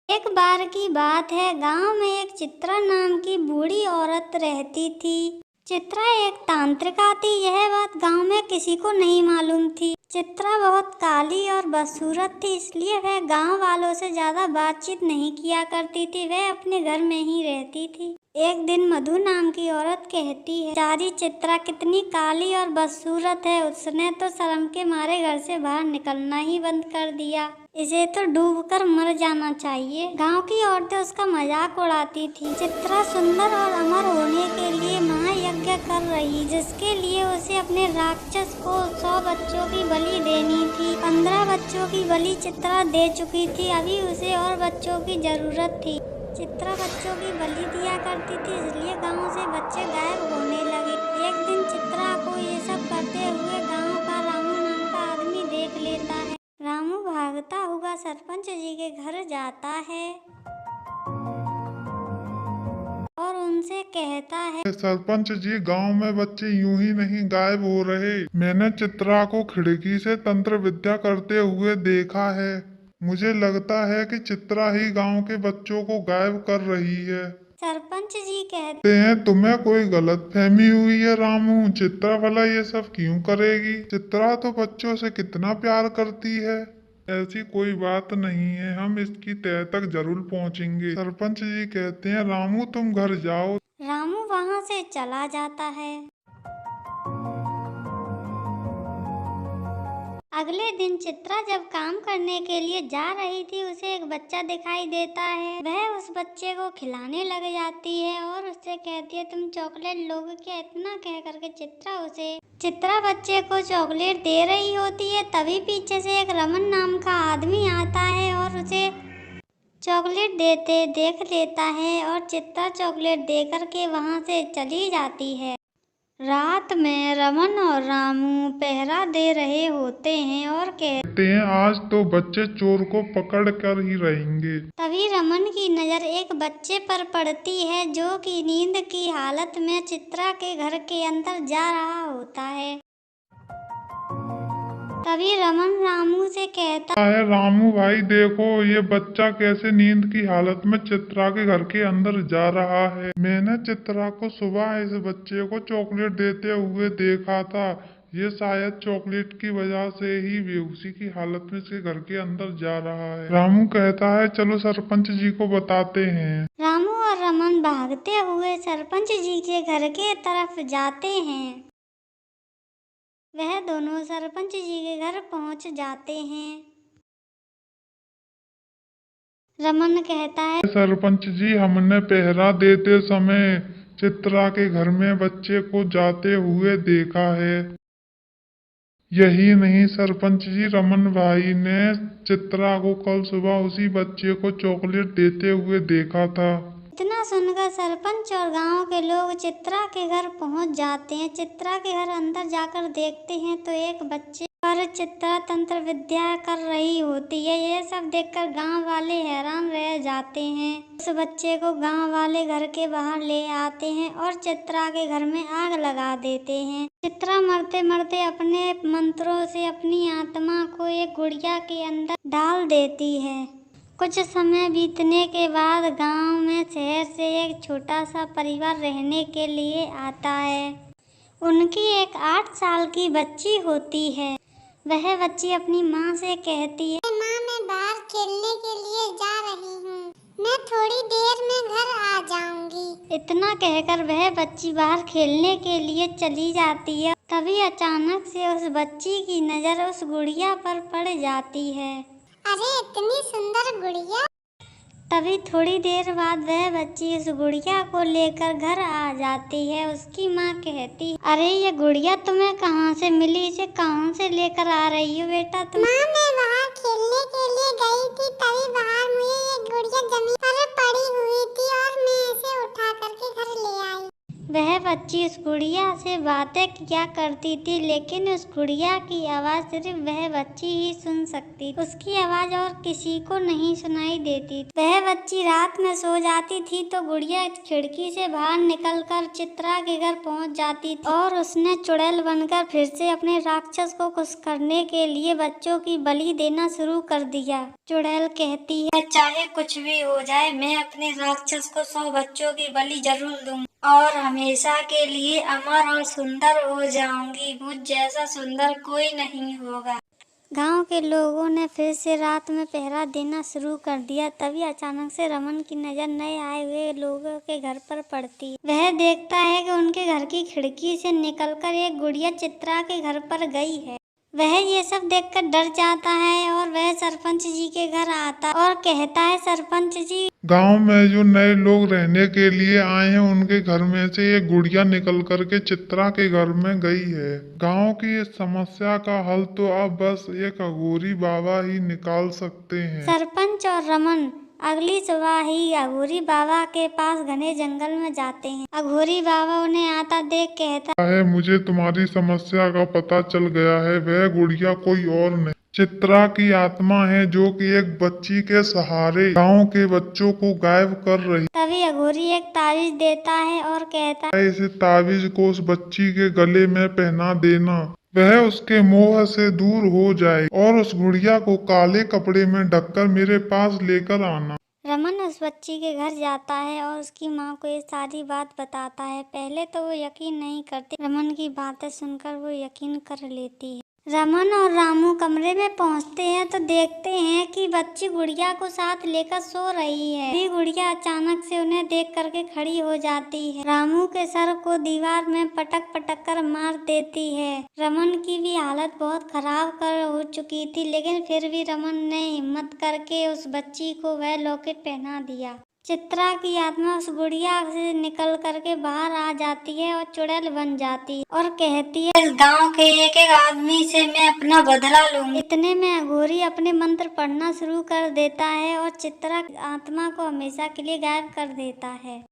एक बार की बात है, गांव में एक चित्रा नाम की बूढ़ी औरत रहती थी। चित्रा एक तांत्रिका थी। यह बात गांव में किसी को नहीं मालूम थी। चित्रा बहुत काली और बदसूरत थी, इसलिए वह गांव वालों से ज्यादा बातचीत नहीं किया करती थी। वह अपने घर में ही रहती थी। एक दिन मधु नाम की औरत कहती है, बेचारी चित्रा कितनी काली और बदसूरत है, उसने तो शर्म के मारे घर से बाहर निकलना ही बंद कर दिया। इसे तो डूबकर मर जाना चाहिए। गांव की औरतें उसका मजाक उड़ाती थी। चित्रा सुंदर और अमर होने के लिए महायज्ञ कर रही, जिसके लिए उसे अपने राक्षस को 100 बच्चों की बलि देनी थी। 15 बच्चों की बलि चित्रा दे चुकी थी, अभी उसे और बच्चों की जरूरत थी। चित्रा बच्चों की बलि दिया करती थी, इसलिए गांव से बच्चे गायब होने लगे। एक दिन चित्रा को ये सब करते हुए गांव का रामू नाम का आदमी देख लेता है। रामू भागता हुआ सरपंच जी के घर जाता है और उनसे कहता है, सरपंच जी, गांव में बच्चे यूं ही नहीं गायब हो रहे। मैंने चित्रा को खिड़की से तंत्र विद्या करते हुए देखा है। मुझे लगता है कि चित्रा ही गांव के बच्चों को गायब कर रही है। सरपंच जी कहते कहते हैं तुम्हें कोई गलतफहमी हुई है रामू। चित्रा भला ये सब क्यों करेगी? चित्रा तो बच्चों से कितना प्यार करती है। ऐसी कोई बात नहीं है, हम इसकी तह तक जरूर पहुंचेंगे। सरपंच जी कहते हैं रामू तुम घर जाओ। रामू वहां से चला जाता है। अगले दिन चित्रा जब काम करने के लिए जा रही थी, उसे एक बच्चा दिखाई देता है। वह उस बच्चे को खिलाने लग जाती है और उससे कहती है, तुम चॉकलेट लोगे क्या? इतना कह करके चित्रा बच्चे को चॉकलेट दे रही होती है। तभी पीछे से एक रमन नाम का आदमी आता है और उसे चॉकलेट देते देख लेता है और चित्रा चॉकलेट दे करके वहां से चली जाती है। रात में रमन और रामू पहरा दे रहे होते हैं और कहते हैं आज तो बच्चे चोर को पकड़ कर ही रहेंगे। तभी रमन की नजर एक बच्चे पर पड़ती है, जो कि नींद की हालत में चित्रा के घर के अंदर जा रहा होता है। तभी रमन रामू से कहता है रामू भाई देखो ये बच्चा कैसे नींद की हालत में चित्रा के घर के अंदर जा रहा है। मैंने चित्रा को सुबह इस बच्चे को चॉकलेट देते हुए देखा था। ये शायद चॉकलेट की वजह से ही बेहोशी की हालत में इसके घर के अंदर जा रहा है। रामू कहता है चलो सरपंच जी को बताते हैं। रामू और रमन भागते हुए सरपंच जी के घर के तरफ जाते हैं। वह दोनों सरपंच जी के घर पहुंच जाते हैं। रमन कहता है, सरपंच जी हमने पहरा देते समय चित्रा के घर में बच्चे को जाते हुए देखा है। यही नहीं सरपंच जी, रमन भाई ने चित्रा को कल सुबह उसी बच्चे को चॉकलेट देते हुए देखा था। इतना सुनकर सरपंच और गांव के लोग चित्रा के घर पहुंच जाते हैं। चित्रा के घर अंदर जाकर देखते हैं तो एक बच्चे पर चित्रा तंत्र विद्या कर रही होती है। यह सब देखकर गांव वाले हैरान रह जाते हैं। उस बच्चे को गांव वाले घर के बाहर ले आते हैं और चित्रा के घर में आग लगा देते हैं। चित्रा मरते मरते अपने मंत्रों से अपनी आत्मा को एक गुड़िया के अंदर डाल देती है। कुछ समय बीतने के बाद गांव में शहर से एक छोटा सा परिवार रहने के लिए आता है। उनकी एक 8 साल की बच्ची होती है। वह बच्ची अपनी माँ से कहती है, माँ मैं बाहर खेलने के लिए जा रही हूँ, मैं थोड़ी देर में घर आ जाऊंगी। इतना कहकर वह बच्ची बाहर खेलने के लिए चली जाती है। तभी अचानक से उस बच्ची की नजर उस गुड़िया पर पड़ जाती है। अरे इतनी सुंदर गुड़िया। तभी थोड़ी देर बाद वह बच्ची उस गुड़िया को लेकर घर आ जाती है। उसकी माँ कहती, अरे ये गुड़िया तुम्हें कहाँ से मिली? इसे कहाँ से लेकर आ रही हो बेटा तुम? माँ मैं बाहर खेलने के लिए गई थी, तभी बाहर मुझे ये गुड़िया जमीन पर पड़ी हुई थी और मैं इसे उठा करके घर ले आई। वह बच्ची उस गुड़िया से बातें किया करती थी, लेकिन उस गुड़िया की आवाज सिर्फ वह बच्ची ही सुन सकती थी। उसकी आवाज और किसी को नहीं सुनाई देती थी। वह बच्ची रात में सो जाती थी तो गुड़िया खिड़की से बाहर निकलकर चित्रा के घर पहुंच जाती थी और उसने चुड़ैल बनकर फिर से अपने राक्षस को खुश करने के लिए बच्चों की बलि देना शुरू कर दिया। चुड़ैल कहती है, चाहे कुछ भी हो जाए, मैं अपने राक्षस को 100 बच्चों की बलि जरूर दूंगी और हमेशा के लिए अमर और सुंदर हो जाऊंगी। मुझ जैसा सुंदर कोई नहीं होगा। गांव के लोगों ने फिर से रात में पहरा देना शुरू कर दिया। तभी अचानक से रमन की नजर नए आए हुए लोगों के घर पर पड़ती है। वह देखता है कि उनके घर की खिड़की से निकलकर एक गुड़िया चित्रा के घर पर गई है। वह ये सब देखकर डर जाता है और वह सरपंच जी के घर आता और कहता है, सरपंच जी, गांव में जो नए लोग रहने के लिए आए हैं उनके घर में से एक गुड़िया निकल करके चित्रा के घर में गई है। गांव की इस समस्या का हल तो अब बस एक अघोरी बाबा ही निकाल सकते हैं। सरपंच और रमन अगली सुबह ही अघोरी बाबा के पास घने जंगल में जाते हैं। अघोरी बाबा उन्हें आता देख कहता है, मुझे तुम्हारी समस्या का पता चल गया है। वह गुड़िया कोई और नहीं, चित्रा की आत्मा है जो कि एक बच्ची के सहारे गांव के बच्चों को गायब कर रही। तभी अघोरी एक ताबीज देता है और कहता है, इस ताबीज को उस बच्ची के गले में पहना देना, वह उसके मोह से दूर हो जाए और उस गुड़िया को काले कपड़े में ढककर मेरे पास लेकर आना। रमन उस बच्ची के घर जाता है और उसकी माँ को ये सारी बात बताता है। पहले तो वो यकीन नहीं करती, रमन की बातें सुनकर वो यकीन कर लेती है। रमन और रामू कमरे में पहुंचते हैं तो देखते हैं कि बच्ची गुड़िया को साथ लेकर सो रही है। भी गुड़िया अचानक से उन्हें देख करके खड़ी हो जाती है। रामू के सर को दीवार में पटक पटक कर मार देती है। रमन की भी हालत बहुत खराब कर हो चुकी थी, लेकिन फिर भी रमन ने हिम्मत करके उस बच्ची को वह लॉकेट पहना दिया। चित्रा की आत्मा उस गुड़िया से निकल करके बाहर आ जाती है और चुड़ैल बन जाती है और कहती है, इस गांव के एक एक आदमी से मैं अपना बदला लूंगी। इतने में अघोरी अपने मंत्र पढ़ना शुरू कर देता है और चित्रा की आत्मा को हमेशा के लिए गायब कर देता है।